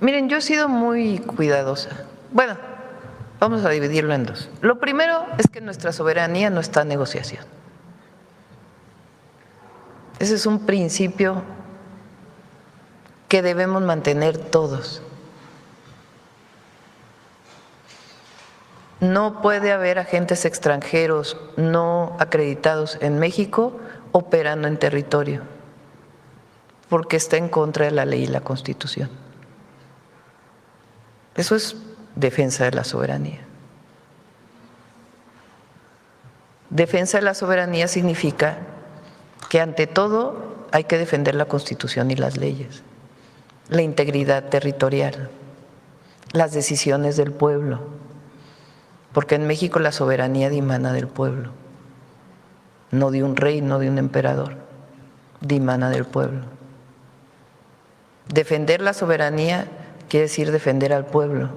Miren, yo he sido muy cuidadosa. Bueno, vamos a dividirlo en dos. Lo primero es que nuestra soberanía no está en negociación. Ese es un principio que debemos mantener todos. No puede haber agentes extranjeros no acreditados en México operando en territorio, porque está en contra de la ley y la Constitución. Eso es defensa de la soberanía. Defensa de la soberanía significa que ante todo hay que defender la Constitución y las leyes, la integridad territorial, las decisiones del pueblo, porque en México la soberanía dimana del pueblo, no de un rey, no de un emperador, dimana del pueblo. Defender la soberanía quiere decir defender al pueblo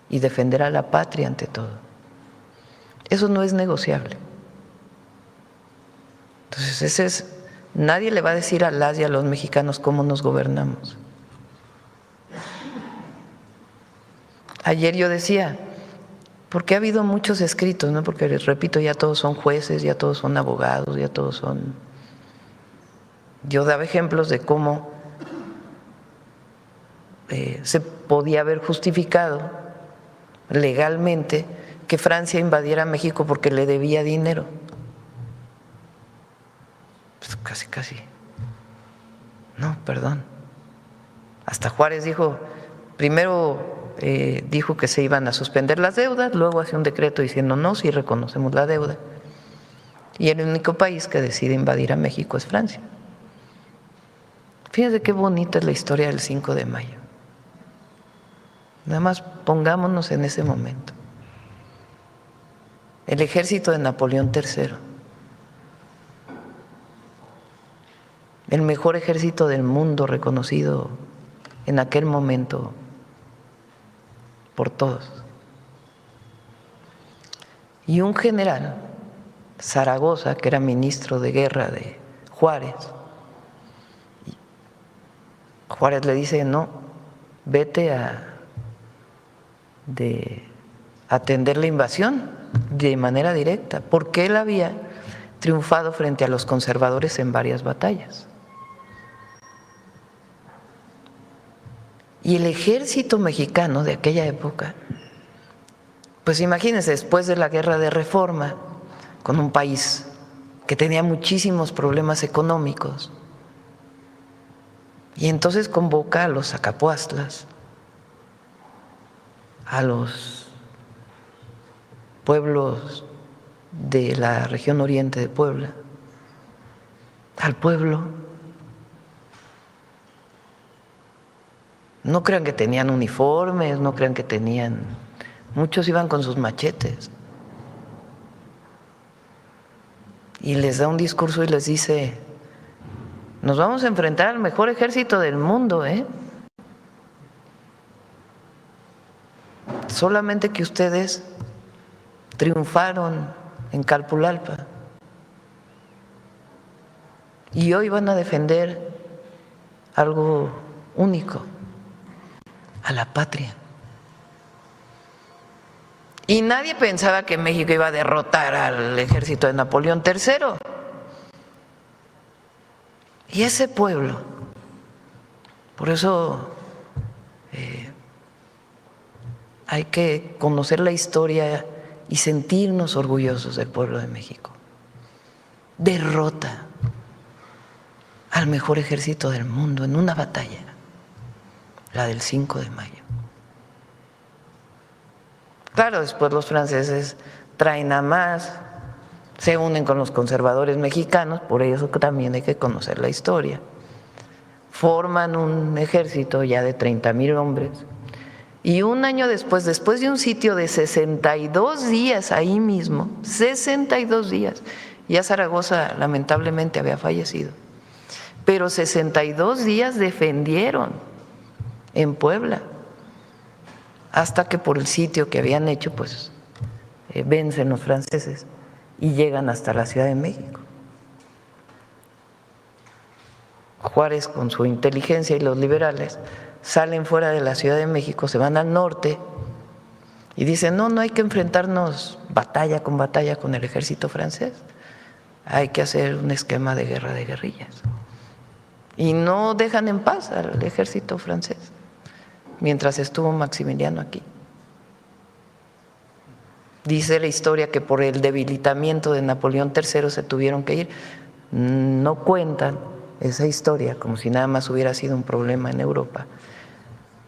y defender a la patria ante todo. Eso no es negociable. Entonces, nadie le va a decir a las y a los mexicanos cómo nos gobernamos. Ayer yo decía, porque ha habido muchos escritos, ¿no? Porque les repito, ya todos son jueces, ya todos son abogados, ya todos son… Yo daba ejemplos de cómo se podía haber justificado legalmente que Francia invadiera México porque le debía dinero. Pues casi. No, perdón. Hasta Juárez dijo, primero dijo que se iban a suspender las deudas, luego hace un decreto diciendo no, sí reconocemos la deuda. Y el único país que decide invadir a México es Francia. Fíjense qué bonita es la historia del 5 de mayo. Nada más pongámonos en ese momento. El ejército de Napoleón III, el mejor ejército del mundo reconocido en aquel momento por todos. Y un general, Zaragoza, que era ministro de guerra de Juárez, Juárez le dice, no, vete a atender la invasión de manera directa, porque él había triunfado frente a los conservadores en varias batallas. Y el ejército mexicano de aquella época, pues imagínense, después de la guerra de Reforma, con un país que tenía muchísimos problemas económicos, y entonces convoca a los acapuastlas, a los pueblos de la región oriente de Puebla, al pueblo. No crean que tenían uniformes, no crean que tenían… Muchos iban con sus machetes. Y les da un discurso y les dice, nos vamos a enfrentar al mejor ejército del mundo, solamente que ustedes triunfaron en Calpulalpa y hoy van a defender algo único, a la patria. Y nadie pensaba que México iba a derrotar al ejército de Napoleón III. Y ese pueblo, por eso hay que conocer la historia y sentirnos orgullosos del pueblo de México. Derrota al mejor ejército del mundo en una batalla, la del 5 de mayo. Claro, después los franceses traen a más, se unen con los conservadores mexicanos, por eso también hay que conocer la historia. Forman un ejército ya de 30,000 hombres y un año después de un sitio de 62 días ahí mismo, 62 días, ya Zaragoza lamentablemente había fallecido, pero 62 días defendieron en Puebla, hasta que por el sitio que habían hecho, pues vencen los franceses y llegan hasta la Ciudad de México. Juárez, con su inteligencia, y los liberales salen fuera de la Ciudad de México, se van al norte y dicen, no hay que enfrentarnos batalla con el ejército francés, hay que hacer un esquema de guerra de guerrillas. Y no dejan en paz al ejército francés mientras estuvo Maximiliano aquí. Dice la historia que por el debilitamiento de Napoleón III se tuvieron que ir. No cuentan esa historia como si nada más hubiera sido un problema en Europa.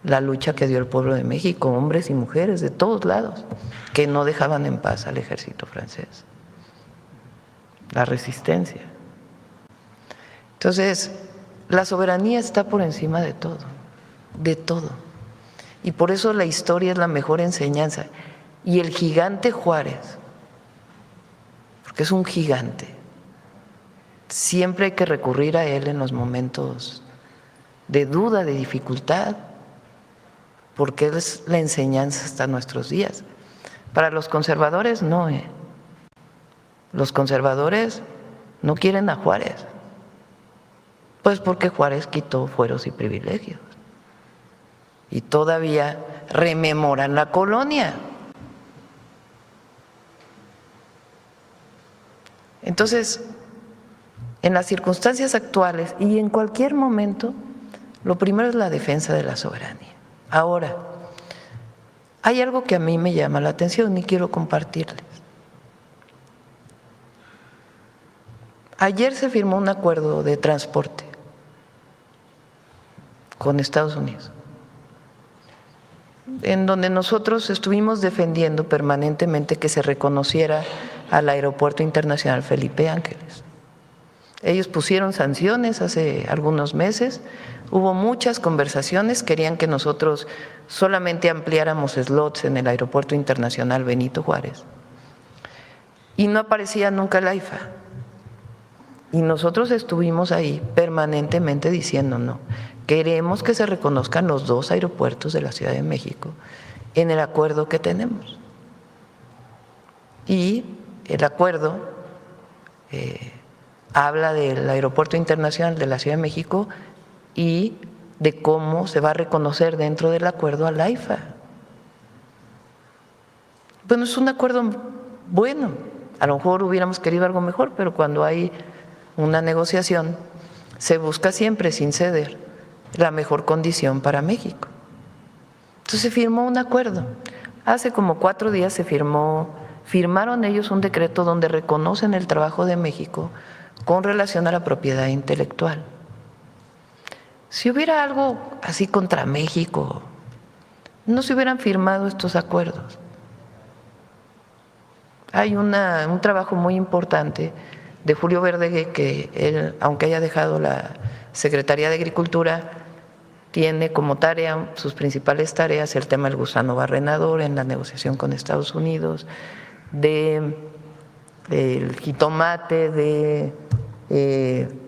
La lucha que dio el pueblo de México, hombres y mujeres de todos lados, que no dejaban en paz al ejército francés. La resistencia. Entonces, la soberanía está por encima de todo, de todo. Y por eso la historia es la mejor enseñanza. Y el gigante Juárez, porque es un gigante, siempre hay que recurrir a él en los momentos de duda, de dificultad, porque él es la enseñanza hasta nuestros días. Para los conservadores no, los conservadores no quieren a Juárez, pues porque Juárez quitó fueros y privilegios y todavía rememoran la colonia. Entonces, en las circunstancias actuales y en cualquier momento, lo primero es la defensa de la soberanía. Ahora, hay algo que a mí me llama la atención y quiero compartirles. Ayer se firmó un acuerdo de transporte con Estados Unidos, en donde nosotros estuvimos defendiendo permanentemente que se reconociera al Aeropuerto Internacional Felipe Ángeles. Ellos pusieron sanciones hace algunos meses, hubo muchas conversaciones, querían que nosotros solamente ampliáramos slots en el Aeropuerto Internacional Benito Juárez y no aparecía nunca el AIFA. Y nosotros estuvimos ahí permanentemente diciendo no, queremos que se reconozcan los dos aeropuertos de la Ciudad de México en el acuerdo que tenemos. Y el acuerdo habla del Aeropuerto Internacional de la Ciudad de México y de cómo se va a reconocer dentro del acuerdo al AIFA. Bueno, es un acuerdo bueno, a lo mejor hubiéramos querido algo mejor, pero cuando hay una negociación se busca siempre, sin ceder, la mejor condición para México. Entonces se firmó un acuerdo. Hace como 4 días firmaron ellos un decreto donde reconocen el trabajo de México con relación a la propiedad intelectual. Si hubiera algo así contra México, no se hubieran firmado estos acuerdos. Hay un trabajo muy importante de Julio Verdeguer, que él, aunque haya dejado la Secretaría de Agricultura, tiene como tarea, sus principales tareas, el tema del gusano barrenador en la negociación con Estados Unidos, del jitomate,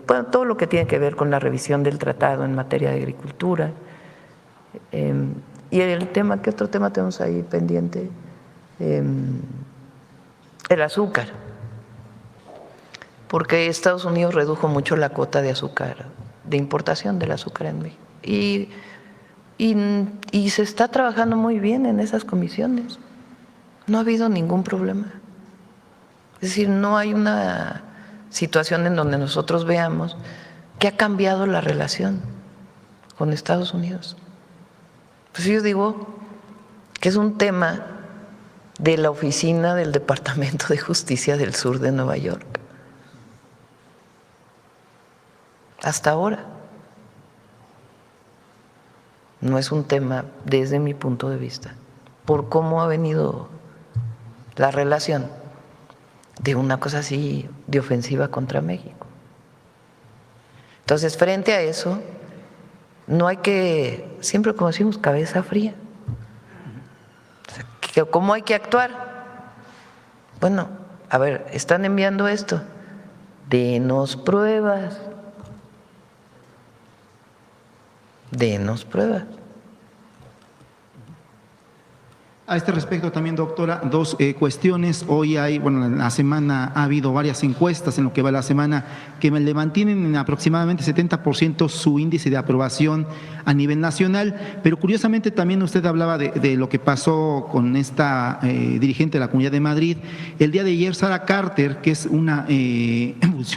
bueno, todo lo que tiene que ver con la revisión del tratado en materia de agricultura. Y el tema, ¿qué otro tema tenemos ahí pendiente? El azúcar, porque Estados Unidos redujo mucho la cuota de azúcar, de importación del azúcar en México. Y se está trabajando muy bien en esas comisiones. No ha habido ningún problema. Es decir, no hay una situación en donde nosotros veamos que ha cambiado la relación con Estados Unidos. Pues yo digo que es un tema de la oficina del Departamento de Justicia del Sur de Nueva York. Hasta ahora. No es un tema, desde mi punto de vista, por cómo ha venido la relación de una cosa así de ofensiva contra México. Entonces, frente a eso, no hay que, siempre como decimos, cabeza fría. O sea, ¿cómo hay que actuar? Bueno, a ver, están enviando esto, denos pruebas. Denos pruebas. A este respecto también, doctora, 2 cuestiones. Hoy hay, bueno, en la semana ha habido varias encuestas en lo que va la semana que le mantienen en aproximadamente 70% su índice de aprobación a nivel nacional. Pero curiosamente también usted hablaba de lo que pasó con esta dirigente de la Comunidad de Madrid. El día de ayer, Sara Carter, que es una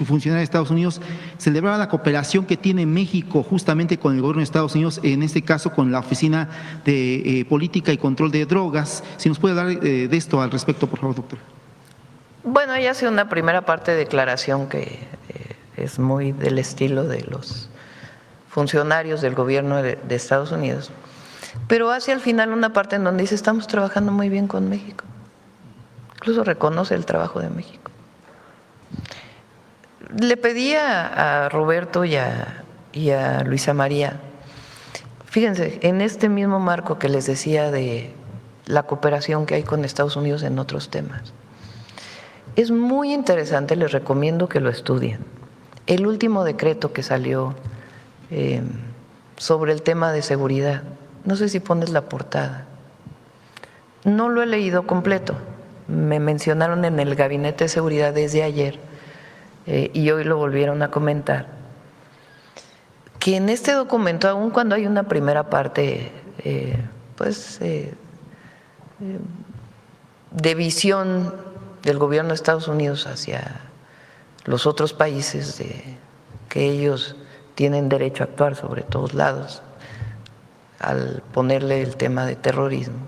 funcionaria de Estados Unidos, celebraba la cooperación que tiene México justamente con el gobierno de Estados Unidos, en este caso con la Oficina de Política y Control de Drogas. Si nos puede hablar de esto al respecto, por favor, doctor. Bueno, ella hace una primera parte de declaración que es muy del estilo de los funcionarios del gobierno de Estados Unidos, pero hace al final una parte en donde dice estamos trabajando muy bien con México, incluso reconoce el trabajo de México. Le pedía a Roberto y a Luisa María, fíjense, en este mismo marco que les decía de la cooperación que hay con Estados Unidos en otros temas, es muy interesante, les recomiendo que lo estudien. El último decreto que salió sobre el tema de seguridad, no sé si pones la portada, no lo he leído completo, me mencionaron en el Gabinete de Seguridad desde ayer y hoy lo volvieron a comentar, que en este documento, aun cuando hay una primera parte de visión del gobierno de Estados Unidos hacia los otros países, de que ellos tienen derecho a actuar sobre todos lados al ponerle el tema de terrorismo,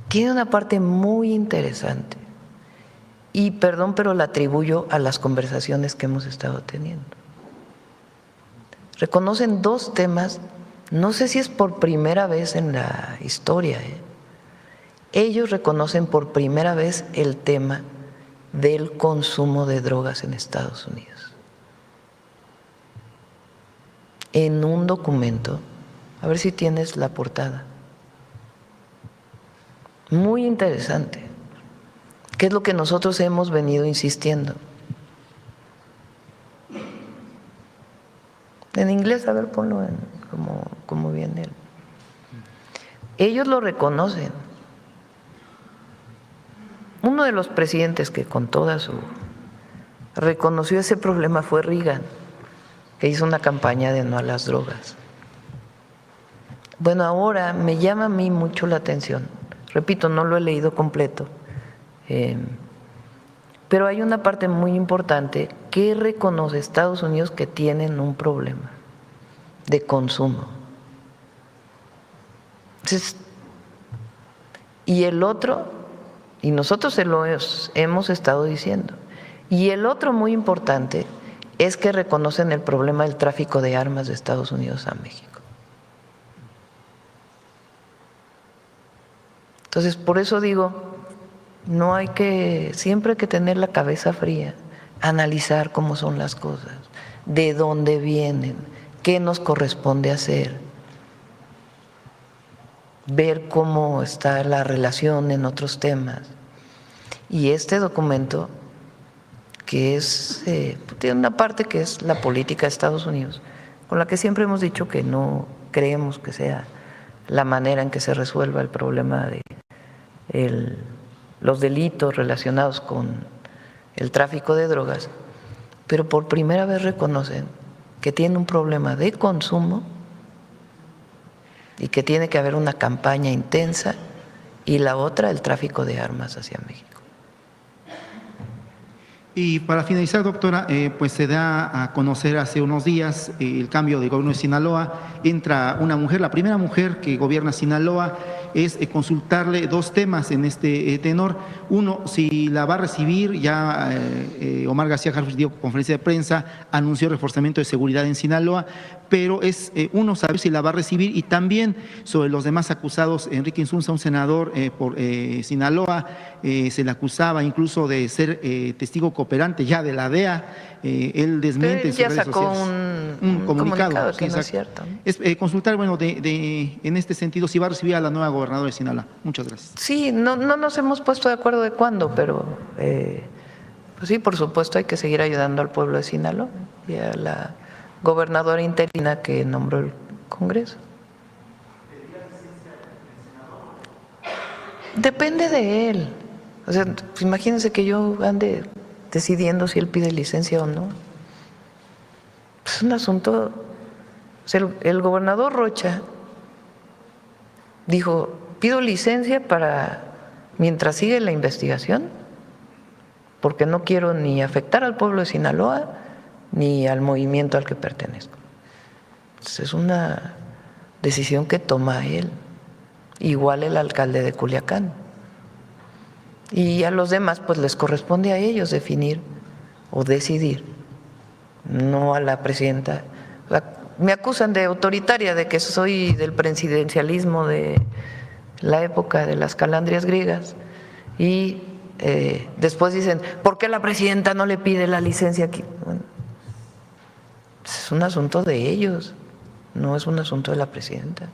tiene una parte muy interesante y perdón, pero la atribuyo a las conversaciones que hemos estado teniendo. Reconocen dos temas, no sé si es por primera vez en la historia, ellos reconocen por primera vez el tema del consumo de drogas en Estados Unidos. En un documento, a ver si tienes la portada, muy interesante, que es lo que nosotros hemos venido insistiendo. En inglés, a ver, ponlo como viene él. Ellos lo reconocen. Uno de los presidentes que con toda su reconoció ese problema fue Reagan, que hizo una campaña de no a las drogas. Bueno, ahora me llama a mí mucho la atención, repito, no lo he leído completo, pero hay una parte muy importante que reconoce Estados Unidos que tienen un problema de consumo. Entonces, y el otro, y nosotros se lo hemos estado diciendo, y el otro muy importante es que reconocen el problema del tráfico de armas de Estados Unidos a México. Entonces, por eso digo, no hay que, siempre hay que tener la cabeza fría, analizar cómo son las cosas, de dónde vienen, qué nos corresponde hacer, ver cómo está la relación en otros temas. Y este documento, que es, tiene una parte que es la política de Estados Unidos, con la que siempre hemos dicho que no creemos que sea la manera en que se resuelva el problema de los delitos relacionados con el tráfico de drogas, pero por primera vez reconocen que tiene un problema de consumo y que tiene que haber una campaña intensa, y la otra, el tráfico de armas hacia México. Y para finalizar, doctora, pues se da a conocer hace unos días el cambio de gobierno de Sinaloa. Entra una mujer, la primera mujer que gobierna Sinaloa. Es consultarle dos temas en este tenor. Uno, si la va a recibir, ya Omar García Harfuch dio conferencia de prensa, anunció reforzamiento de seguridad en Sinaloa, pero es uno, saber si la va a recibir, y también sobre los demás acusados. Enrique Insunza, un senador por Sinaloa, se le acusaba incluso de ser testigo cooperante ya de la DEA. Él desmiente en sus redes sociales un comunicado que no es cierto, ¿no? Es consultar, bueno, en este sentido, si va a recibir a la nueva gobernadora de Sinaloa. Muchas gracias. Sí, no nos hemos puesto de acuerdo de cuándo, pero pues sí, por supuesto hay que seguir ayudando al pueblo de Sinaloa y a la gobernadora interina que nombró el Congreso. Depende de él. O sea, pues imagínense que yo ande decidiendo si él pide licencia o no. Es un asunto O sea, el gobernador Rocha dijo, pido licencia para, mientras sigue la investigación, porque no quiero ni afectar al pueblo de Sinaloa ni al movimiento al que pertenezco. Entonces, es una decisión que toma él, igual el alcalde de Culiacán. Y a los demás pues les corresponde a ellos definir o decidir, no a la presidenta. Me acusan de autoritaria, de que soy del presidencialismo de la época de las calandrias griegas, y después dicen, ¿por qué la presidenta no le pide la licencia aquí? Bueno, es un asunto de ellos, no es un asunto de la presidenta.